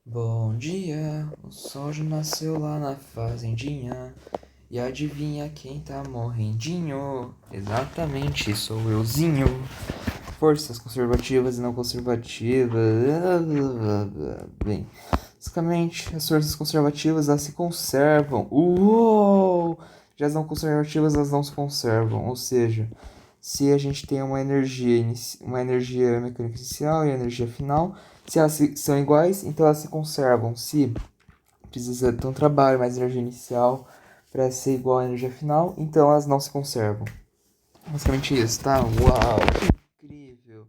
Bom dia, o sol já nasceu lá na fazendinha. E adivinha quem tá morrendinho? Exatamente, sou euzinho. Forças conservativas e não conservativas. Bem, basicamente, as forças conservativas elas se conservam. Uou! Já as não conservativas elas não se conservam. Ou seja, se a gente tem uma energia mecânica inicial e energia final, se elas são iguais, então elas se conservam. Se precisa ter um trabalho, mais energia inicial para ser igual à energia final, então elas não se conservam. Basicamente isso, tá? Uau, que incrível!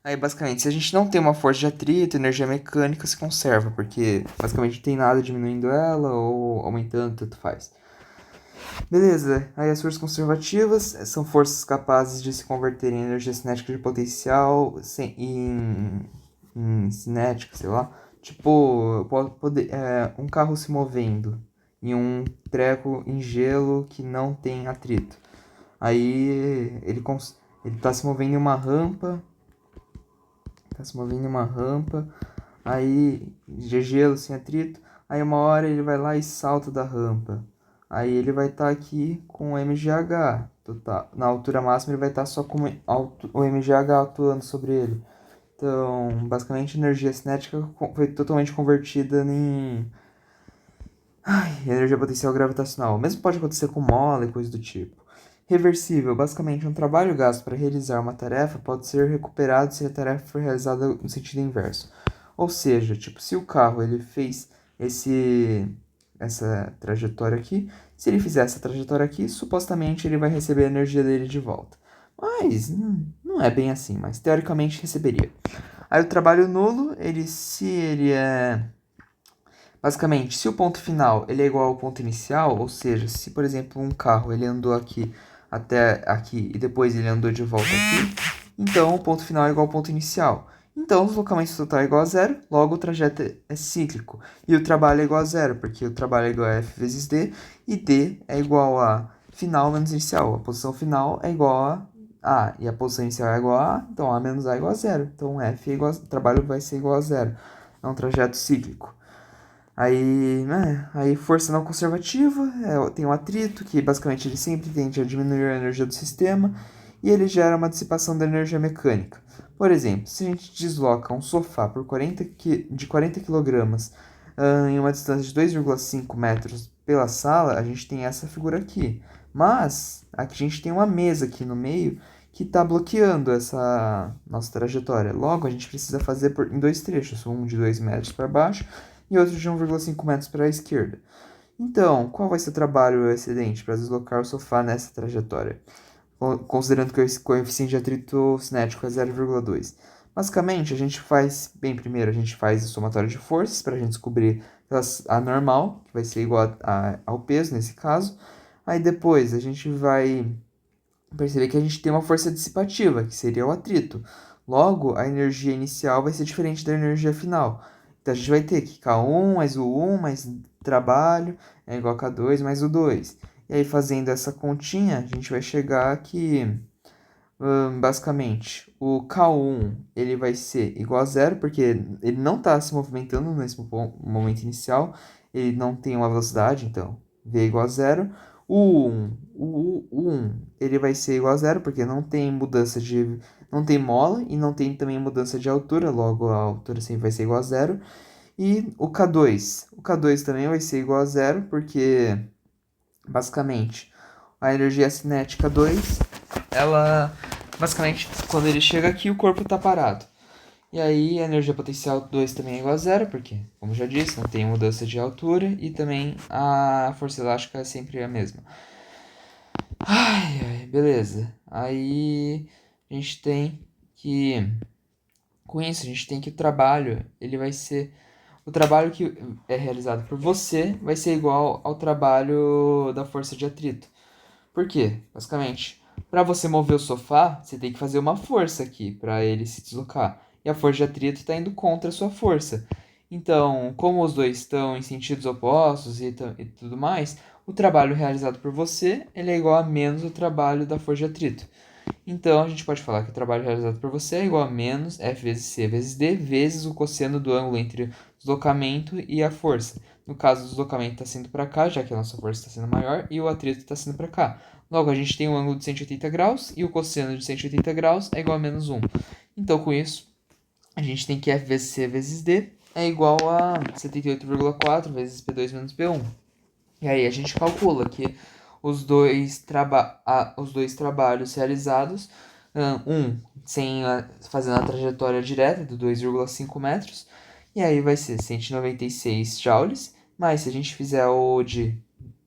Aí, basicamente, se a gente não tem uma força de atrito, energia mecânica se conserva, porque basicamente não tem nada diminuindo ela ou aumentando, tanto faz. Beleza, aí as forças conservativas são forças capazes de se converter em energia cinética de potencial em cinética, sei lá. Tipo, um carro se movendo em um treco em gelo que não tem atrito. Aí ele tá se movendo em uma rampa, aí de gelo sem atrito, aí uma hora ele vai lá e salta da rampa. Aí ele vai estar aqui com o MGH total. Na altura máxima ele vai estar só com o MGH atuando sobre ele. Então, basicamente, a energia cinética foi totalmente convertida em energia potencial gravitacional. O mesmo pode acontecer com mola e coisa do tipo. Reversível. Basicamente, um trabalho gasto para realizar uma tarefa pode ser recuperado se a tarefa for realizada no sentido inverso. Ou seja, tipo, se o carro ele fez essa trajetória aqui, se ele fizer essa trajetória aqui, supostamente ele vai receber a energia dele de volta. Mas não é bem assim, mas teoricamente receberia. Aí o trabalho nulo, se ele é basicamente, se o ponto final ele é igual ao ponto inicial, ou seja, se por exemplo um carro ele andou aqui até aqui e depois ele andou de volta aqui, então o ponto final é igual ao ponto inicial. Então o deslocamento total é igual a zero, logo o trajeto é cíclico. E o trabalho é igual a zero, porque o trabalho é igual a F vezes D, e D é igual a final menos inicial. A posição final é igual a A, e a posição inicial é igual a A, então A menos A é igual a zero. Então F é igual o trabalho vai ser igual a zero. É um trajeto cíclico. Aí, né, aí força não conservativa, tem um atrito, que basicamente ele sempre tende a diminuir a energia do sistema, e ele gera uma dissipação da energia mecânica. Por exemplo, se a gente desloca um sofá de 40 kg em uma distância de 2,5 metros pela sala, a gente tem essa figura aqui. Mas aqui a gente tem uma mesa aqui no meio que está bloqueando essa nossa trajetória. Logo, a gente precisa fazer em dois trechos, um de 2 metros para baixo e outro de 1,5 metros para a esquerda. Então, qual vai ser o trabalho excedente para deslocar o sofá nessa trajetória? Considerando que o coeficiente de atrito cinético é 0,2. Basicamente, a gente faz, bem, primeiro a gente faz o somatório de forças para a gente descobrir a normal, que vai ser igual ao peso nesse caso. Aí depois a gente vai perceber que a gente tem uma força dissipativa, que seria o atrito. Logo, a energia inicial vai ser diferente da energia final. Então a gente vai ter que K1 mais o 1 mais trabalho é igual a K2 mais o 2. E aí, fazendo essa continha, a gente vai chegar que, basicamente, o K1 ele vai ser igual a zero, porque ele não está se movimentando nesse momento inicial, ele não tem uma velocidade, então V é igual a zero. O 1 ele vai ser igual a zero, porque não tem mudança de. Não tem mola e não tem também mudança de altura, logo a altura sempre vai ser igual a zero. E o K2 também vai ser igual a zero, porque basicamente a energia cinética 2 ela basicamente quando ele chega aqui o corpo está parado. E aí a energia potencial 2 também é igual a zero, porque, como já disse, não tem mudança de altura e também a força elástica é sempre a mesma. Ai, ai, beleza. Aí a gente tem que, com isso, a gente tem que o trabalho, ele vai ser, o trabalho que é realizado por você vai ser igual ao trabalho da força de atrito. Por quê? Basicamente, para você mover o sofá, você tem que fazer uma força aqui para ele se deslocar. E a força de atrito está indo contra a sua força. Então, como os dois estão em sentidos opostos e tudo mais, o trabalho realizado por você ele é igual a menos o trabalho da força de atrito. Então, a gente pode falar que o trabalho realizado por você é igual a menos F vezes C vezes D vezes o cosseno do ângulo entre o deslocamento e a força. No caso, o deslocamento está sendo para cá, já que a nossa força está sendo maior, e o atrito está sendo para cá. Logo, a gente tem um ângulo de 180 graus e o cosseno de 180 graus é igual a menos 1. Então, com isso, a gente tem que F vezes C vezes D é igual a 78,4 vezes P2 menos P1. E aí a gente calcula que os dois trabalhos realizados, fazendo a trajetória direta de 2,5 metros, e aí vai ser 196 joules, mas se a gente fizer o de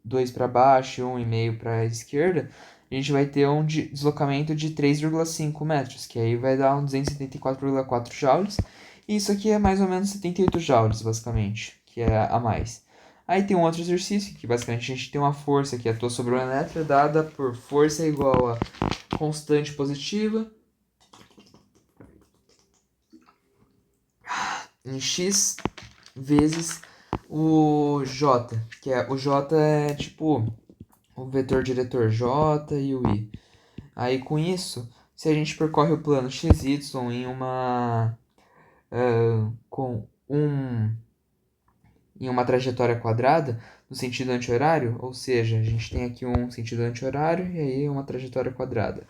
2 para baixo e 1,5 para a esquerda, a gente vai ter um deslocamento de 3,5 metros, que aí vai dar um 274,4 joules, e isso aqui é mais ou menos 78 joules, basicamente, que é a mais. Aí tem um outro exercício, que basicamente a gente tem uma força que atua sobre o elétron, dada por força igual a constante positiva em x vezes o j, que é o j é tipo o vetor diretor j e o i. Aí com isso, se a gente percorre o plano xy em uma com em uma trajetória quadrada no sentido anti-horário, ou seja, a gente tem aqui um sentido anti-horário e aí uma trajetória quadrada.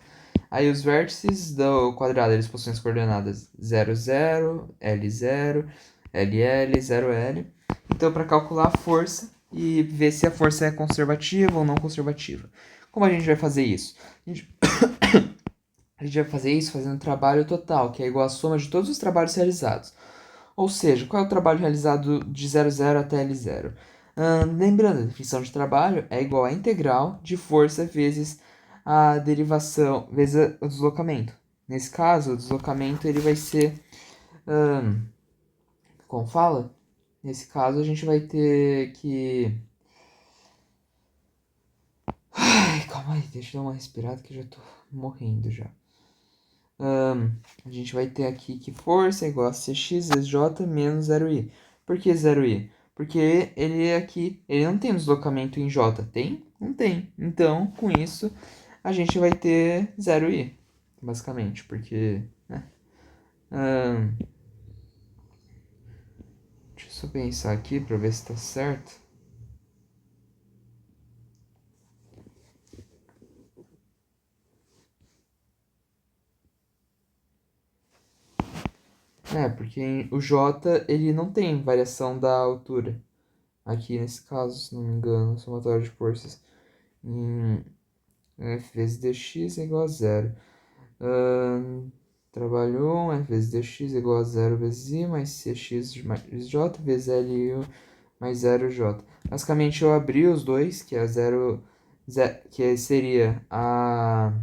Aí os vértices do quadrado eles possuem as coordenadas 0, 0, L, 0, LL, 0, L. Então, para calcular a força e ver se a força é conservativa ou não conservativa. Como a gente vai fazer isso? A gente vai fazer isso fazendo o trabalho total, que é igual à soma de todos os trabalhos realizados. Ou seja, qual é o trabalho realizado de 00 até L0? Lembrando, a definição de trabalho é igual à integral de força vezes a derivação, vezes o deslocamento. Nesse caso, o deslocamento ele vai ser, como fala? Nesse caso, a gente vai ter que... Ai, calma aí, deixa eu dar uma respirada que eu já tô morrendo já. A gente vai ter aqui que força é igual a Cx vezes J menos 0i. Por que 0i? Porque ele aqui, ele não tem um deslocamento em J, tem? Não tem. Então, com isso, a gente vai ter 0i, basicamente, porque, né? Deixa eu só pensar aqui para ver se tá certo. Porque o J, ele não tem variação da altura. Aqui, nesse caso, se não me engano, somatório de forças em F vezes dx é igual a zero. Trabalho 1, F vezes dx é igual a 0 vezes i mais cx mais j vezes li mais 0j. Basicamente, eu abri os dois, que é 0, que seria a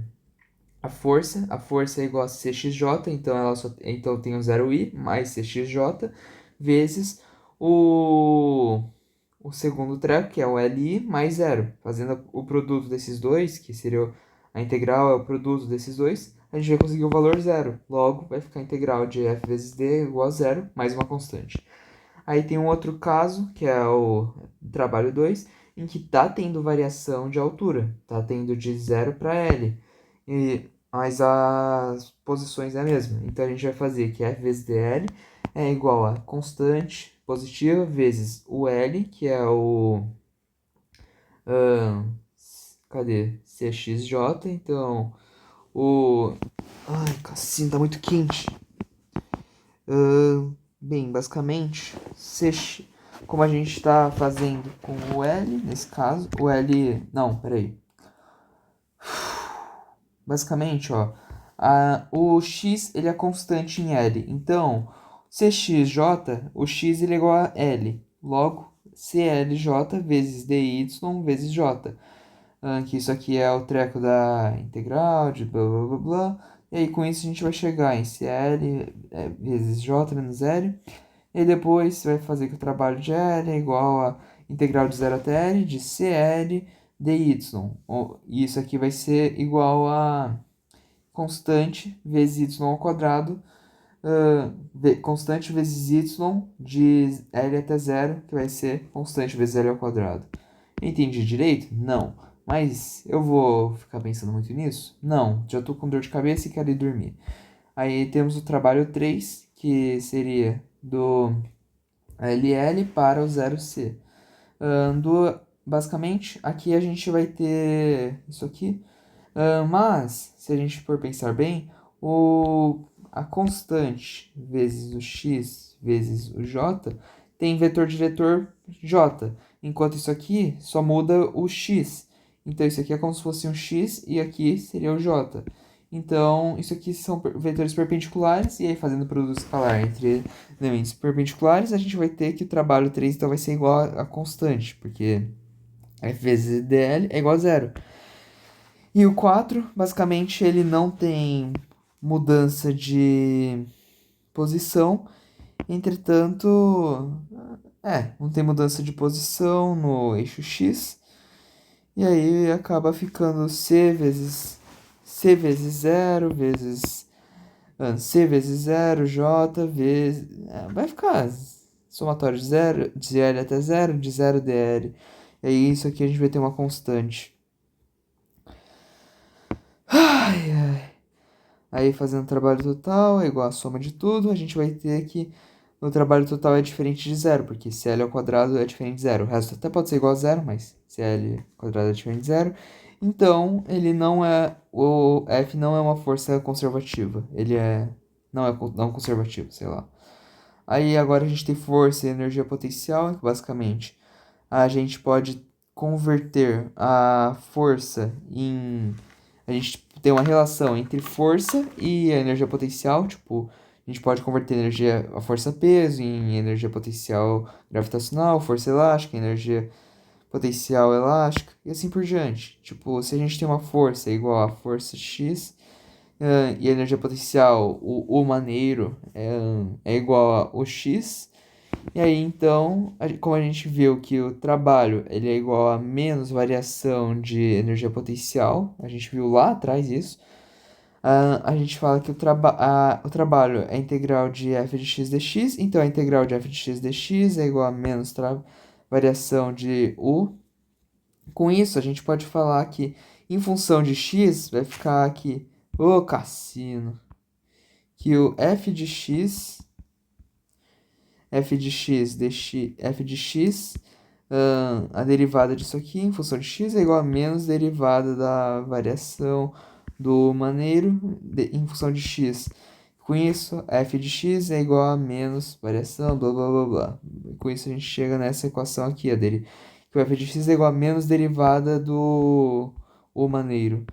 força. A força é igual a cxj, então, então tem o 0i mais cxj, vezes o segundo treco, que é o li, mais 0. Fazendo o produto desses dois, que seria a integral é o produto desses dois, a gente vai conseguir o valor zero. Logo, vai ficar a integral de f vezes d igual a zero, mais uma constante. Aí tem um outro caso, que é o trabalho 2, em que está tendo variação de altura. Está tendo de 0 para L. Mas as posições é a mesma. Então a gente vai fazer que f vezes dl é igual a constante positiva vezes o L, que é o... cadê? CXJ. Então, o... Ai, cacinho, tá muito quente. Bem, basicamente, como a gente está fazendo com o L, nesse caso, o L... Não, peraí. Basicamente, ó, o x ele é constante em L. Então, CXJ, o x ele é igual a L. Logo, CLJ vezes DY vezes J. Que isso aqui é o treco da integral de blá blá blá blá. E aí com isso a gente vai chegar em CL vezes J menos L. E depois você vai fazer que o trabalho de L é igual a integral de 0 até L de CL dy. E isso aqui vai ser igual a constante vezes y ao quadrado, constante vezes y de L até 0, que vai ser constante vezes L ao quadrado. Entendi direito? Não. Mas eu vou ficar pensando muito nisso? Não, já tô com dor de cabeça e quero ir dormir. Aí temos o trabalho 3 que seria do LL para o 0C. Basicamente, aqui a gente vai ter isso aqui. Mas, se a gente for pensar bem, a constante vezes o x vezes o j tem vetor diretor j, enquanto isso aqui só muda o x. Então, isso aqui é como se fosse um x e aqui seria o j. Então, isso aqui são vetores perpendiculares, e aí fazendo produto escalar entre elementos perpendiculares, a gente vai ter que o trabalho 3 então vai ser igual a constante, porque f vezes dl é igual a zero. E o 4 basicamente, ele não tem mudança de posição, entretanto, não tem mudança de posição no eixo X, e aí acaba ficando C vezes zero vezes C vezes zero J vezes... vai ficar somatório de zero, de L até zero, de zero dl. E aí isso aqui a gente vai ter uma constante. Ai, ai. Aí fazendo o trabalho total é igual a soma de tudo, a gente vai ter que o trabalho total é diferente de zero, porque se L ao quadrado é diferente de zero. O resto até pode ser igual a zero, mas se L ao quadrado é diferente de zero. Então, ele não é. O F não é uma força conservativa. Ele é. Não é não conservativo, sei lá. Aí agora a gente tem força e energia potencial, que basicamente a gente pode converter a força em. A gente tem uma relação entre força e a energia potencial, tipo, a gente pode converter a força-peso em energia potencial gravitacional, força elástica, energia potencial elástica, e assim por diante. Tipo, se a gente tem uma força igual a força X, e a energia potencial, o maneiro, é igual a o X, e aí, então, como a gente viu que o trabalho ele é igual a menos variação de energia potencial, a gente viu lá atrás isso, a gente fala que o trabalho é integral de f de x dx, então a integral de f de x dx é igual a menos variação de u. Com isso, a gente pode falar que em função de x vai ficar aqui, ô cassino, que o f de x, a derivada disso aqui em função de x é igual a menos derivada da variação do maneiro em função de x. Com isso, f de x é igual a menos variação, blá blá blá blá. Com isso, a gente chega nessa equação aqui, que o f de x é igual a menos derivada do o maneiro.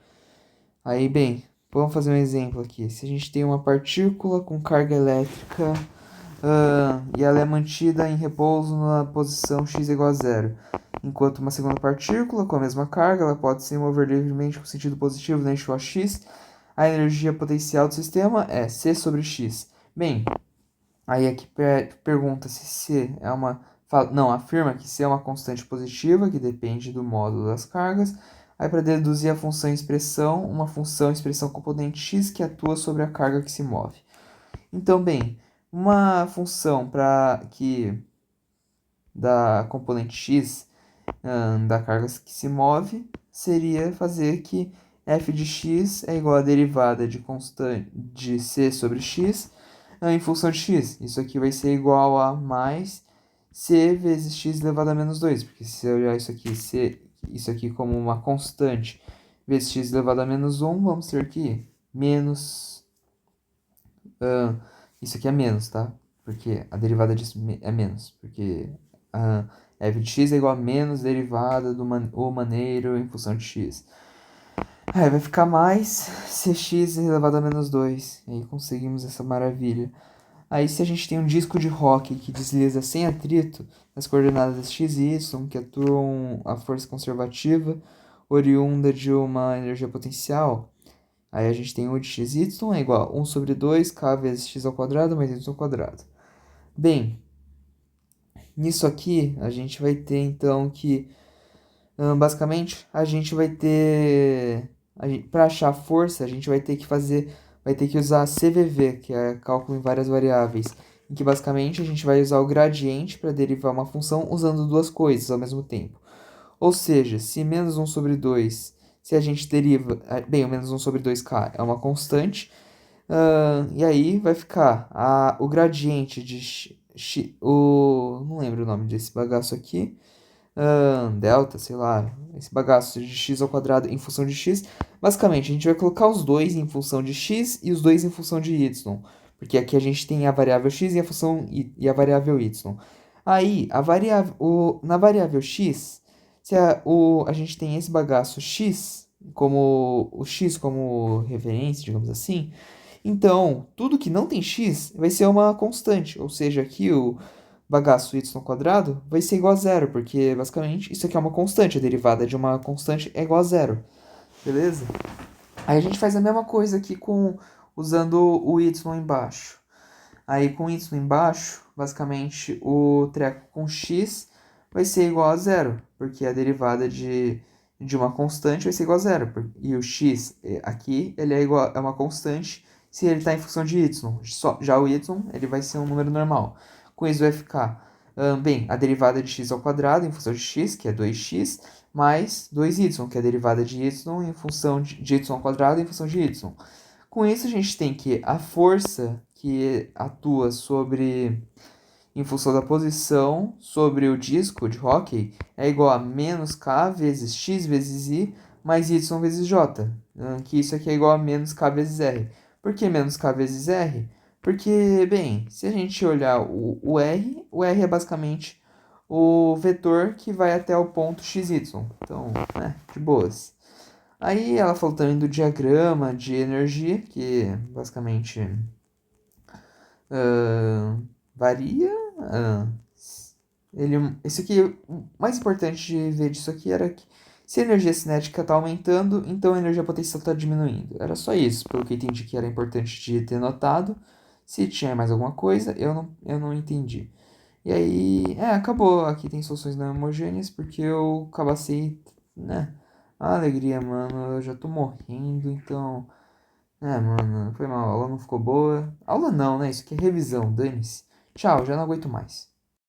Aí, bem, vamos fazer um exemplo aqui. Se a gente tem uma partícula com carga elétrica e ela é mantida em repouso na posição x igual a zero. Enquanto uma segunda partícula com a mesma carga, ela pode se mover livremente com sentido positivo no eixo x. A energia potencial do sistema é c sobre x. Bem, aí aqui pergunta se c é uma... Não, afirma que c é uma constante positiva que depende do módulo das cargas. Aí para deduzir a função expressão, uma função expressão componente x que atua sobre a carga que se move. Então, bem, uma função da componente x da carga que se move seria fazer que f de x é igual à derivada de constante de c sobre x em função de x. Isso aqui vai ser igual a mais c vezes x elevado a menos 2, porque se eu olhar isso aqui como uma constante vezes x elevado a menos 1, vamos ter que menos... isso aqui é menos, tá? Porque a derivada disso é menos. Porque f de x é igual a menos derivada do o maneiro em função de x. Aí vai ficar mais cx elevado a menos 2. E aí conseguimos essa maravilha. Aí se a gente tem um disco de Hooke que desliza sem atrito nas coordenadas x e y, que atuam a força conservativa oriunda de uma energia potencial, aí a gente tem u de xy é igual a 1 sobre 2 k vezes x ao quadrado mais y ao quadrado. Bem, nisso aqui a gente vai ter então que, basicamente, a gente vai ter... Para achar a força, a gente vai ter que usar CVV, que é cálculo em várias variáveis, em que basicamente a gente vai usar o gradiente para derivar uma função usando duas coisas ao mesmo tempo. Ou seja, se menos um sobre 2, se a gente deriva... Bem, o menos um sobre 2k é uma constante. E aí vai ficar o gradiente de não lembro o nome desse bagaço aqui. Delta, sei lá, esse bagaço de x ao quadrado em função de x. Basicamente, a gente vai colocar os dois em função de x e os dois em função de y. Porque aqui a gente tem a variável x e a função e a variável y. Aí, na variável x, se a gente tem esse bagaço x como o x como referência, digamos assim, então tudo que não tem x vai ser uma constante, ou seja, aqui o bagaço y quadrado vai ser igual a zero, porque basicamente isso aqui é uma constante, a derivada de uma constante é igual a zero, beleza? Aí a gente faz a mesma coisa aqui usando o y embaixo. Aí com y embaixo, basicamente o treco com x vai ser igual a zero, porque a derivada de uma constante vai ser igual a zero. E o x aqui ele é uma constante se ele está em função de y. Já o y ele vai ser um número normal. Com isso vai ficar, bem, a derivada de x ao quadrado em função de x, que é 2x, mais 2y, que é a derivada de y em função de y ao quadrado em função de y. Com isso, a gente tem que a força que atua em função da posição sobre o disco de hóquei é igual a menos k vezes x vezes i mais y vezes j. Que isso aqui é igual a menos k vezes r. Por que menos k vezes r? Porque, bem, se a gente olhar o r é basicamente o vetor que vai até o ponto xy. Então, né, de boas. Aí ela falou também do diagrama de energia, que basicamente varia. ah, esse aqui, o mais importante de ver disso aqui era que se a energia cinética está aumentando, então a energia potencial está diminuindo. Era só isso, pelo que eu entendi que era importante de ter notado. Se tinha mais alguma coisa, eu não entendi. E aí, acabou. Aqui tem soluções não homogêneas, porque eu cabacei, né? A alegria, mano, eu já tô morrendo, então. Mano, foi mal, a aula não ficou boa. Aula não, né? Isso aqui é revisão, dane-se. Tchau, já não aguento mais.